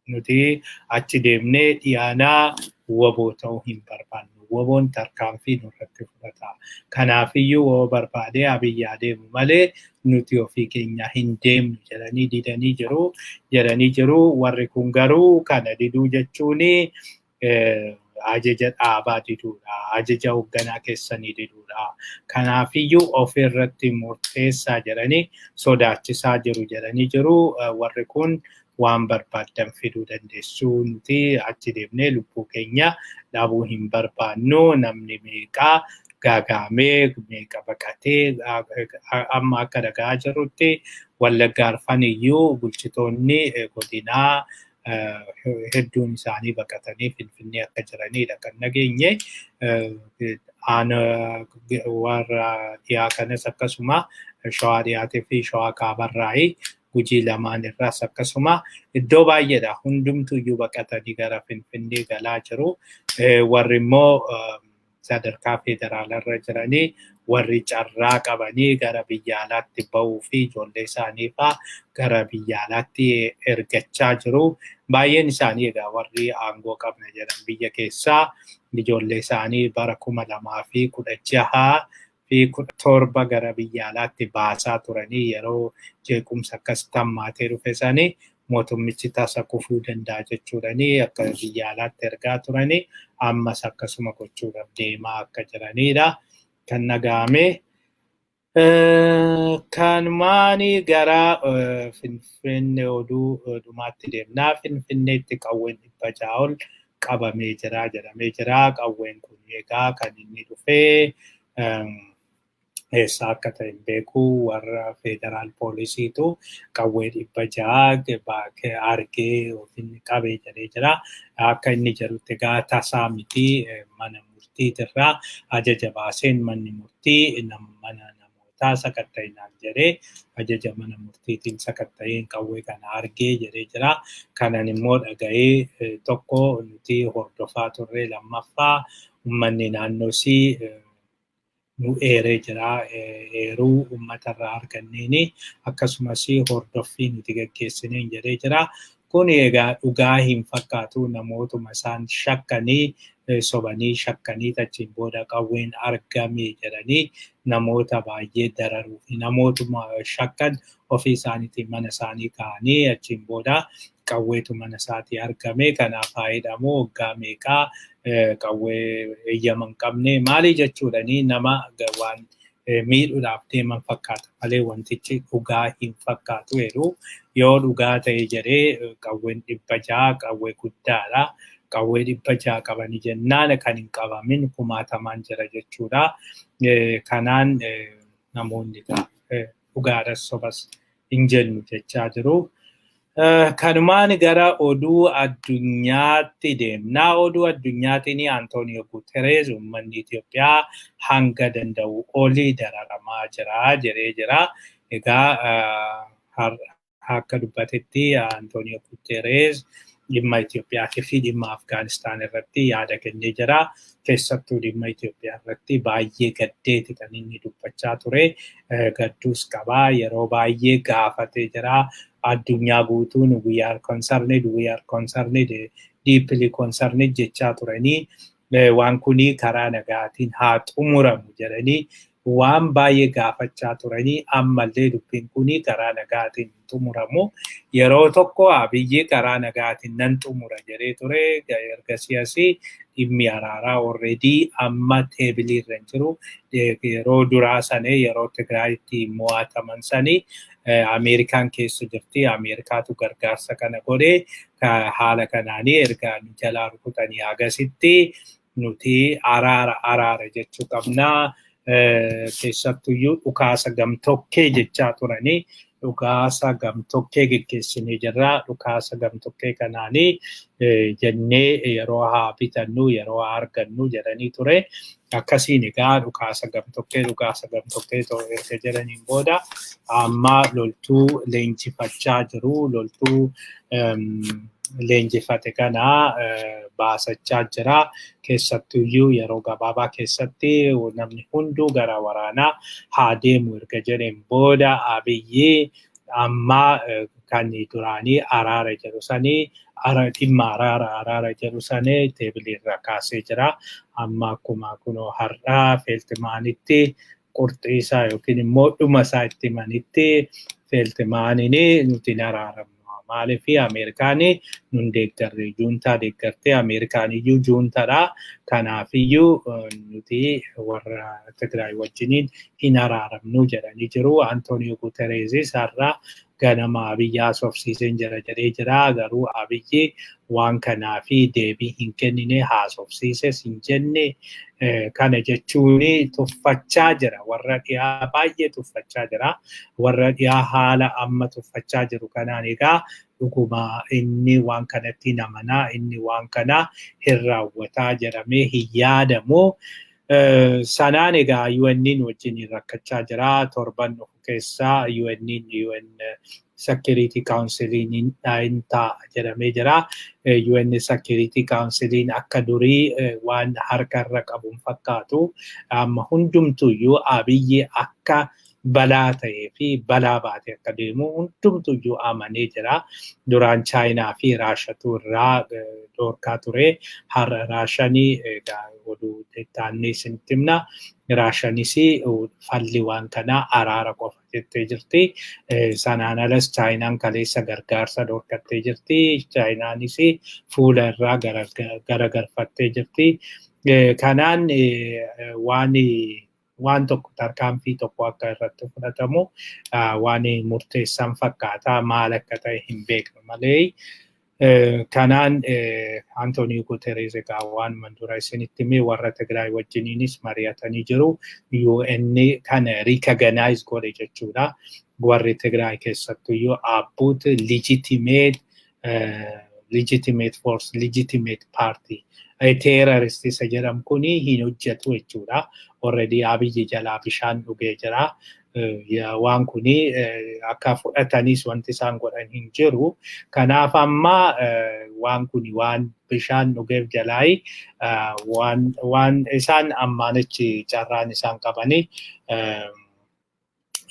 nuti achi deemnee dhiyaanaa waboo ta'uu hin barbaannu. Waboon tarkaanfii nurratti fudhata. Kanaafiyyuu waboo barbaadee Abiyyi adeemu malee nuti ofii keenya hin deemnu jedhanii didanii jiru. Warri kun garuu kana diduu jechuun diduudha, ajaja dhaabaa diduudha, ajaja hoogganaa keessanii diduudha. Kanaafiyyuu ofirratti murteessaa jedhanii sodaachisaa jedhanii jiru. Warri kun waan barbaadan fiduu dandeessu. Nuti achi deemnee lubbuu keenya dhabuu hin barbaannu. Namni meeqaa gaagaamee meeqa baqatee amma akka dhagaa jirutti Wallagga Arfan iyyuu bulchitoonni godinaa hedduun isaanii baqatanii Finfinnee akka jiranidha kan nageenye. Warra dhiyaa kanas akkasuma Shawaa dhiyaatii fi Shawaa kaabarraayi Gujii lamaan irraas akkasuma iddoo baay'eedha. Hundumtuu iyyuu baqatanii gara Finfinnee galaa jiru. Warri immoo sadarkaa federaalarra jiranii warri carraa qabanii gara biyya alaatti bahuu fi ijoollee isaanii fa'aa gara biyya alaatti ergachaa jiru. Baay'een isaanii egaa warri aangoo qabna jedhan biyya keessaa ijoollee isaanii bara 2016 fi 17 gara biyya alaatti baasaa turanii yeroo jeequmsa akkas tammaatee dhufe sanii mootummichi tasa kufuu danda'a jechuudhanii akka biyya alaatti ergaa turanii ammas akkasuma gochuudhaaf deemaa akka jiranidha. Kan nagaame kanumaanii gara Finfinnee oduu dhumaatti deemnaa. Finfinneetti qawween 600 ol qabamee jira jedhamee jira. Qawween kun egaa kan inni dhufee eessa akka ta'e hin beeku. Warra federaal poolisiitu qawwee 600 argee ofiin qabee jedhee jira. Akka inni jedhutti egaa tasaa miti mana murtiitirraa ajaja baaseen manni murtii mana namootaa sakatta'inaan jedhee ajaja mana murtiitiin sakatta'een qawwee kana argee jedhee jira. Kanan immoo dhaga'ee tokko nuti hordofaa turre lammaffaa uummanni naannoosii nu eeree jira. Eeruu uummatarraa arganneeni akkasumas hordoffii nuti gaggeessineen jedhee jira. Kun egaa dhugaa hin fakkaatu. Namootuma isaan shakkanii sobanii shakkanii achiin booda qawween argame jedhanii namoota baay'ee dararuu fi namootuma shakkan ofii isaaniitiin mana isaanii kaa'anii achiin booda qawweetu mana isaatii argame. Kanaaf faayidamuu waggaa meeqaa qawwee eeyyama hin qabne maali jechuudhanii nama waan miidhuudhaaf deeman fakkaata malee wantichi dhugaa hin fakkaatu jedhu. Yoo dhugaa ta'e jedhee qawween 600 qawwee guddaadha. Qawwee 600 qabanii jennaan kan hin qabamin 60 jira jechuudha. Kanaan namoonni dhugaadhas sobas hin jennu jechaa jiru. Kanumaan gara oduu addunyaatti deemnaa. Oduu addunyaatiin Antooniyoo Guuterees uummanni Itoophiyaa hanga danda'u olii dararamaa jira jedhee jira. Egaa akka dubbatetti Antooniyoo Guuterees dhimma Itoophiyaa fi dhimma Afgaanistaan irratti yaada kennee jira. Keessattuu dhimma Itoophiyaa irratti baay'ee gaddeeti kan inni dubbachaa ture. Gadduus qabaa. Yeroo baay'ee gaafatee jira. Addunyaa guutuun we are concerned, deeply concerned jechaa turanii waan kuni karaa nagaatiin haa xumuramu jedhanii waan baay'ee gaafachaa turanii ammallee dubbiin kuni karaa nagaatiin xumuramu. Yeroo tokko Abiyyi karaa nagaatiin nan xumura jedhee ture. Ergasii dhimmi araaraa already amma teebiliirra hin jiru. Yeroo duraa sanee yeroo Tigraayitti mo'ataman sanii Ameerikaan keessa jirti. Ameerikaatu gargaarsa kana godhee haala kanaanii erga jalaa rukutanii agasitti nuti araara jechuu qabnaa. Keessattuyyuu dhukaasa gamtokkee jechaa turanii dhukaasa gamtokkee geggeessinee jirra. Dhukaasa gamtokkee kanaanii jennee yeroo haa bitannu yeroo haa argannu jedhanii ture. Akkasiin egaa dhukaasa gamtokkee erga jedhaniin booda amma loltuu leenjifachaa jiru. Loltuu leenjifate kana baasachaa jira. Keessattuyyuu yeroo gabaabaa keessatti namni hunduu gara waraanaa haa deemu erga jedheen booda Abiyyi amma kan duraanii araara jedhu sanii dhimma araara jedhu sanii teebiliirra kaasee jira. Amma akkuma kunoo har'aa feeltimaanitti qurxii isaa yookiin immoo dhuma isaa itti himanitti feeltimaaniin nuti hin araaramnu Maaliif Ameerikaanii nun deeggarre juuntaa deeggartee Ameerikaaniyyuu juuntaadha. Kanaafiyyuu nuti warra Tigraay wajjiniin hin araaramnu jedhanii jiru. Antooniyoo Guutereezis har'a ganama Abiyyi haasofsiiseen jedhee jira. Garuu Abiyyi waan kanaa fi deebii hin kennine haasofsiises hin jenne. Kana jechuun tuffachaa jira. Warra dhiyaa baay'ee tuffachaa jira. Warra dhiyaa haala amma tuffachaa jiru kanaan egaa dhuguma inni waan kanatti namanaa, inni waan kana hin raawwataa jedhamee hin yaadamu. Sanaan egaa UN'n wajjin rakkachaa jira. Torban keessaa UN Security Councilin hin ta'a jedhamee jira. UN Security Councilin akka durii waan harka irra qabuun fakkaatu. Amma hundumtuyyuu Abiyyi akka balaa ta'ee fi balaa baatee akka deemu hundumtuyyuu amanee jira. Duraan Chaayinaa fi Raashatu irraa dhorkaa ture. Har'a Raashanii oduu taannee isinitti himna. Raashanis falli waan kanaa araara qofa jettee jirti. Sanaan alas Chaayinaan kaleessa gargaarsa dhorkattee jirti. Chaayinaanis fuula irraa garagalfattee jirti. Kanaan waan tokko tarkaanfii tokko akka irratti fudhatamu waan murteessan fakkaata. Maal akka ta'e hin beeknu malee. Kanaan Antooniyoo Guutereez egaa waan mandura isinitti himee warra Tigraay wajjiniinis mari'atanii jiru. UN kana recognize godhe jechuudha. Warri Tigraay keessattuyyuu abbuut legitimate force, legitimate party. Terrorist isa jedhamu kuni hin hojjetu jechuudha. Already Abiyyi jalaa bishaan dhugee jira. Waan kuni akka fudhatanis wanti isaan godhan hin jiru. Kanaaf amma waan kuni waan bishaan dhugeef jalaayi waan isaan ammaanichi carraan isaan qabani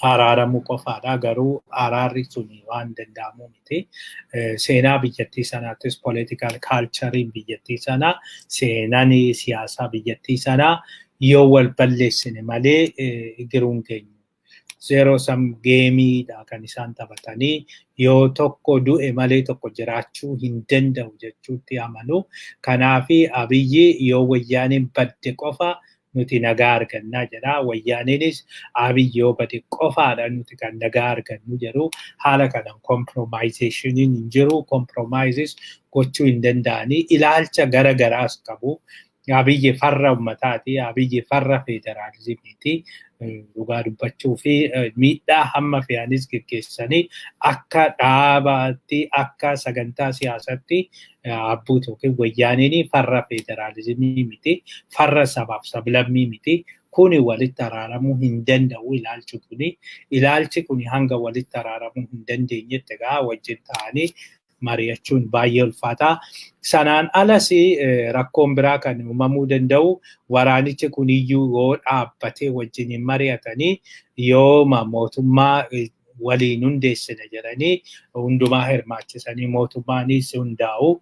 araaramuu qofaadha. Garuu araarri suni waan danda'amu miti. Seenaa biyyattii sanaattis political culturein biyyattii sanaa, seenaan siyaasaa biyyattii sanaa yoo wal balleessine malee giruun keenya. Zero sum gameidha kan isaan taphatanii yoo tokko du'e malee tokko jiraachuu hin danda'u jechuutti amanu. Kanaafi Abiyyi yoo wayyaaniin badde qofa nuti nagaa argannaa jedha. Wayyaaniinis Abiyyi yoo bade qofaadha nuti kan nagaa argannu jedhu. Haala kanan compromisationiin hin jiru. Compromises gochuu hin danda'anii ilaalcha garagaraas qabu. Abiyyi farra ummataati. Abiyyi farra federaalizimiiti. Dhugaa dubbachuu fi miidhaa hamma fe'anis geggeessanii akka dhaabaatti akka sagantaa siyaasatti abbuutu yookiin wayyaaniin farra federaalizimii miti. Farra sabaaf sablammii miti. Kuni walitti araaramuu hin danda'u ilaalchi kuni. Ilaalchi kuni hanga walitti araaramuu hin dandeenyetti egaa wajjin ta'anii mari'achuun baay'ee ulfaataa. Sanaan alas rakkoon biraa kan uumamuu danda'u waraanichi kuniyyuu yoo dhaabbatee wajjin mari'atanii yoo mootummaa waliin hundeessina jedhanii hundumaa hirmaachisanii mootummaanis hundaa'u.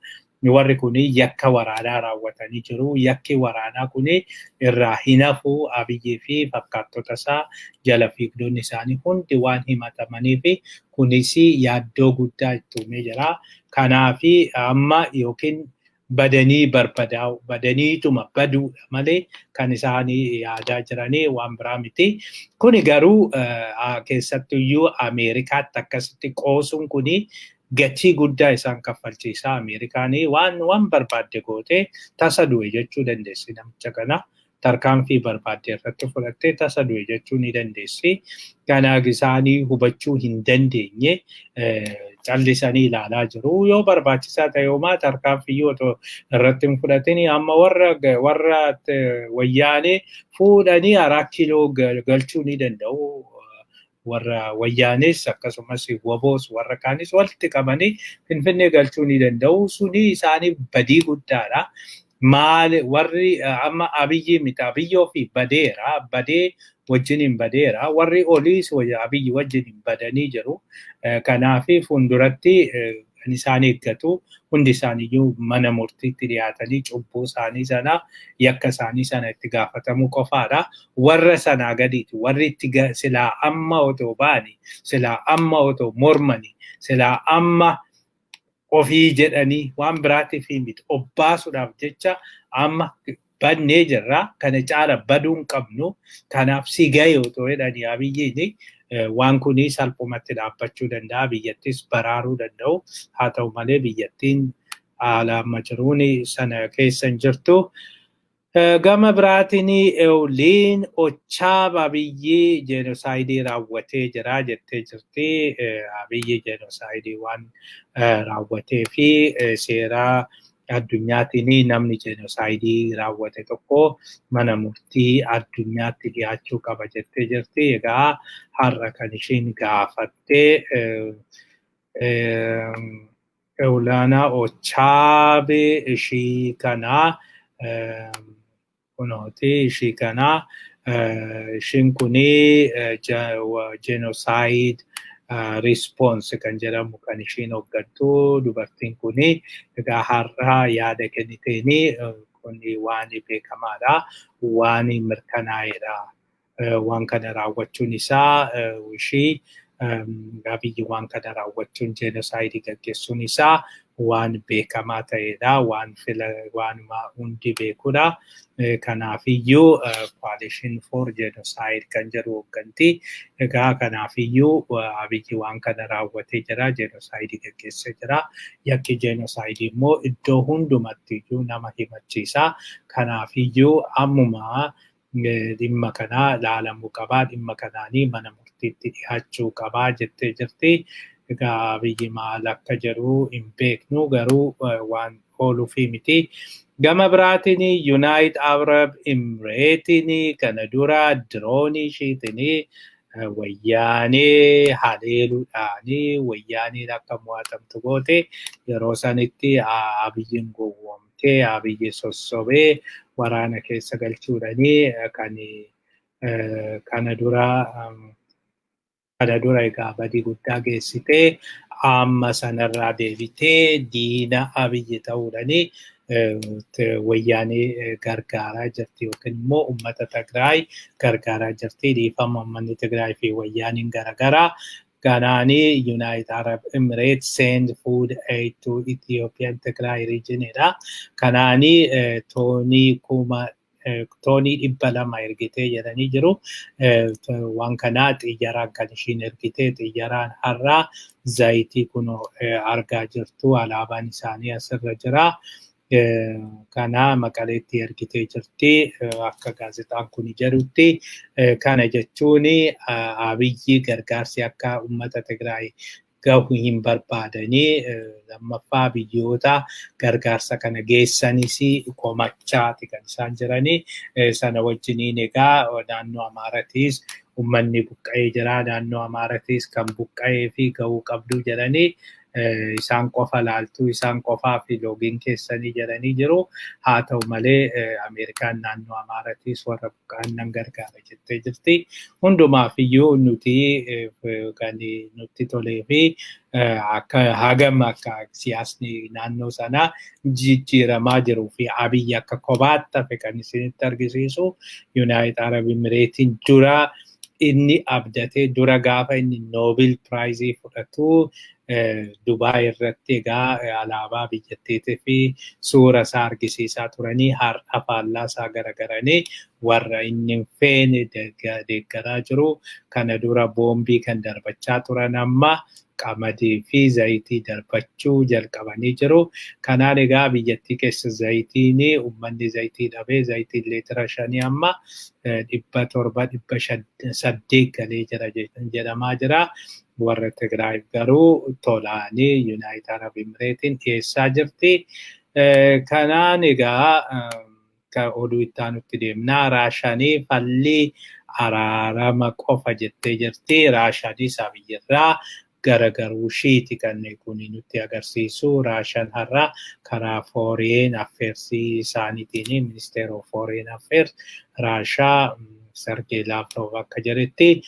Warri kuni yakka waraanaa raawwatanii jiru. Yakki waraanaa kuni irraa hin hafu. Abiyyii fi fakkaattota isaa jala fiigdonni isaanii hundi waan himatamanii fi kunis yaaddoo guddaa itti uumee jira. Kanaafi amma yookiin badanii barbadaa'u, badaniituma baduudha malee kan isaanii yaadaa jiranii waan biraa miti. Kuni garuu keessattuyyuu Ameerikaatti akkasitti qoosuun kuni gatii guddaa isaan kaffalchiisa. Ameerikaanii waan barbaadde goote tasa du'e jechuu dandeessi namicha kana. Tarkaanfii barbaadde irratti fudhattee tasa du'e jechuu ni dandeessi. Kanaaf isaanii hubachuu hin dandeenye callisanii ilaalaa jiru. Yoo barbaachisaa ta'e homaa tarkaanfii yoo irratti hin fudhatini amma warra wayyaanee fuudhanii 4 kiiloo galchuu ni danda'u. Warra wayyaanis akkasumas waboos warra kaanis walitti qabanii Finfinnee galchuu ni danda'u. Suni isaanii badii guddaadha. Maal warri amma Abiyyi miti Abiyyi ofii badeera. Badee wajjiniin badeera. Warri oliis Abiyyi wajjiniin badanii jiru. Kanaafi fuulduratti kan isaan eeggatu hundi isaaniiyyuu mana murtiitti dhiyaatanii cubbuu isaanii sana yakka isaanii sana itti gaafatamuu qofaadha. Warra sanaa gadiiti. Warri itti silaa amma otoo baani, silaa amma otoo mormani, silaa amma ofii jedhanii waan biraatiif miti obbaasuudhaaf jecha amma bannee jirra kana caala baduun qabnu kanaaf si ga'e otoo jedhanii Abiyyiin waan kuni salphumatti dhaabbachuu danda'a biyyattis baraaruu danda'u haa ta'u malee biyyattiin haala amma jiruun sana keessa hin jirtu. Gama biraatiin Ewliin Ochaaba Abiyyi jenosaayidii raawwatee jira jettee jirti. Abiyyi jenosaayidii waan raawwatee fi seeraa addunyaatiin namni jenosaayidii raawwate tokko mana murtii addunyaatti dhiyaachuu qaba jettee jirti. Egaa har'a kan ishiin gaafattee Ewlaana Ochaabe ishii kanaa kunooti ishii kanaa ishiin kuni genocide response kan jedhamu kan ishiin hoggantu dubartiin kuni egaa har'a yaada kenniteeni kuni waan beekamaadha waan mirkanaa'eedha waan kana raawwachuun isaa ishii Abiyyi waan kana raawwachuun jenosaayidii gaggeessuun isaa waan beekamaa ta'edha waan hundi beekudha. Kanaafiyyuu coalition for genocide kan jedhu hogganti. Egaa kanaafiyyuu Abiyyi waan kana raawwatee jira jenosaayidii gaggeessee jira. Yakki jenosaayidii immoo iddoo hundumattiyyuu nama himachiisa. Kanaafiyyuu ammuma dhimma kana ilaalamuu qabaa dhimma kanaanii mana murtiitti dhiyaachuu qabaa jettee jirti. Egaa Abiyyi maal akka jedhu hin beeknu garuu waan ooluufi miti. Gama biraatiin United Arab Emirates kana dura diroonii ishiitiin wayyaanee haleeluudhaan wayyaaniin akka mo'atamtu goote yeroo sanitti Abiyyiin gowwoomtee Abiyyi sossobee waraana keessa galchuudhaanii kana dura egaa badii guddaa geessitee amma sanarraa deebitee diina Abiyyi ta'uudhaanii wayyaanee gargaaraa jirti yookiin immoo uummata Tigraay gargaaraa jirti. Dhiifama uummanni Tigraay fi wayyaaniin garaagaraa Ganaani United Arab Emirates send food aid to Ethiopian Tigray regionidha. Kanaani toonii 200 ergitee jedhanii jiru. Waan kanaa xiyyaaraan kan ishiin ergitee xiyyaraan har'aa zayitii kun argaa jirtu alaabaan isaanii asirra jira. Kana Maqaleetti ergitee jirti akka gaazexaan kun jedhutti kana jechuun Abiyyi gargaarsi akka uummata Tigraay gahu hin barbaadanii lammaffaa biyyoota gargaarsa kana geessanis komachaati kan isaan jiranii sana wajjiniin egaa naannoo Amaaratis uummanni buqqa'ee jira naannoo Amaaratis kan buqqa'ee fi gahuu qabdu jedhanii isaan qofa laaltuu isaan qofaa fi loogiin keessanii jedhanii jiru. Haa ta'u malee Ameerikaan naannoo Amaaratis warra buqqa'an nan gargaara jettee jirti. Hundumaafiyyuu nutti tolee fi hagam akka siyaasni naannoo sanaa jijjiiramaa jiruu fi Abiyyi akka kophaatti hafe kan isinitti argisiisu United Arab Emirates dura inni abdatee dura gaafa inni Nobel Prize fudhatu Dubaay irratti egaa alaabaa biyyattiitii fi suura isaa argisiisaa turanii har'a faallaa isaa garagaranii warra inni hin feene deeggaraa jiru. Kana dura boombii kan darbachaa turan amma qamadii fi zayitii darbachuu jalqabanii jiru. Kanaan egaa biyyattii keessa zayitiin uummanni zayitii dhabee zayitiin leetira 5 amma 700-800 galee jira jedhamaa jira. Warra Tigraay garuu tolaanii United Arab Emirates dhiyeessaa jirti. Kanaan egaa oduu itti aanutti deemnaa Raashaanii fallii araarama qofa jettee jirti. Raashaanis Abiyyirraa garagaruu ishiiti kan kun nutti agarsiisu. Raashaan har'a karaa Foreign Affairs isaaniitiin Ministeera of Foreign Affairs Raashaa Sergey Lavrov akka jedhetti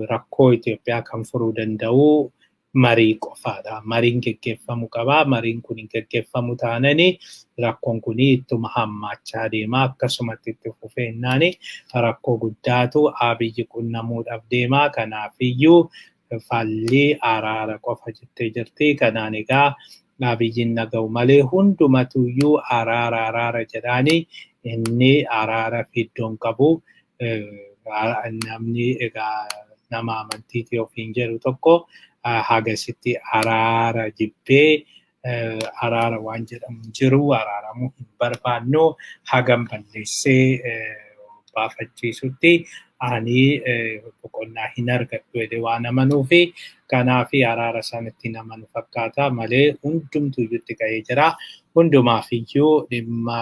rakkoo Itoophiyaa kan furuu danda'u marii qofaadha. Mariin geggeeffamuu qaba. Mariin kun geggeeffamu taananii rakkoon kun ittuma hammaachaa deema. Akkasumatti itti fufeennaani rakkoo guddaatu Abiyyi qunnamuudhaaf deema. Kanaafiyyuu fallii araara qofa jettee jirti. Kanaan egaa Abiyyiin naga'u malee hundumatuyyuu araara jedhanii inni araara iddoon qabu namni egaa nama amantiitii ofiin jedhu tokko hagasitti araara jibbee araara waan jedhamu jiru araaramuu hin barbaannu hagam balleessee baafachiisutti ani boqonnaa hin argadhu jedhee waan amanuufi kanaafi araara sanatti nama nu fakkaata malee hundumtuyyutti ka'ee jira. Hundumaafiyyuu dhimma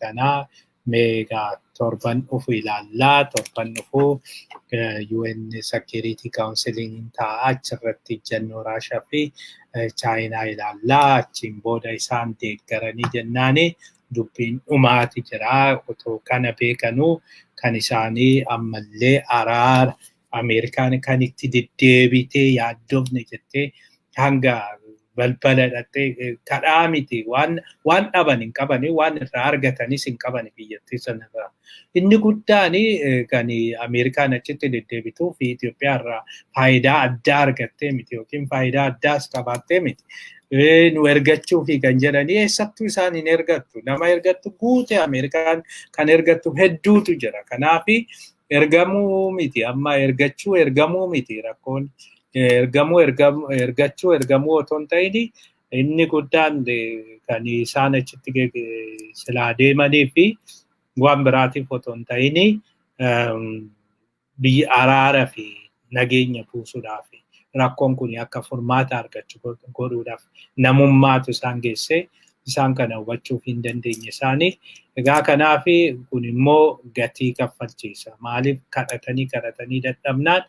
kanaa meegaa torban dhufu ilaallaa torban dhufu UN Security Council taa'aa achirratti ejjennoo Raashaa fi Chaayinaa ilaallaa achiin booda isaan deeggaranii jennaani dubbiin dhumaati jira otoo kana beekanuu kan isaanii ammallee araara Ameerikaan kan itti deddeebitee yaaddofne jettee hanga balbala dhattee kadhaa miti waan dhaban hin qabani waan irraa argatanis hin qabani biyyattii sanarraa. Inni guddaan kan Ameerikaan achitti deddeebituu fi Itoophiyaa irraa faayidaa addaa argattee miti yookiin faayidaa addaas qabaattee miti. Nu ergachuu fi kan jedhanii eessattuu isaan hin ergattu. Nama ergattu guute Ameerikaan kan ergattu hedduutu jira. Kanaafi ergamuu miti amma ergamuu miti rakkoon ergachuu otoo hin ta'in inni guddaan kan isaan achitti silaa deemanii fi waan biraatiif otoo hin ta'in biyya araara fi nageenya buusuudhaaf rakkoon kun akka furmaata argachuu godhuudhaaf namummaatu isaan geessee isaan kana hubachuuf hin dandeenye isaanii. Egaa kanaaf kun immoo gatii kaffalchiisa. Maaliif kadhatanii dadhabnaan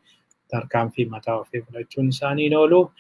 tarkaanfii mataa ofii fudhachuun isaanii oolu.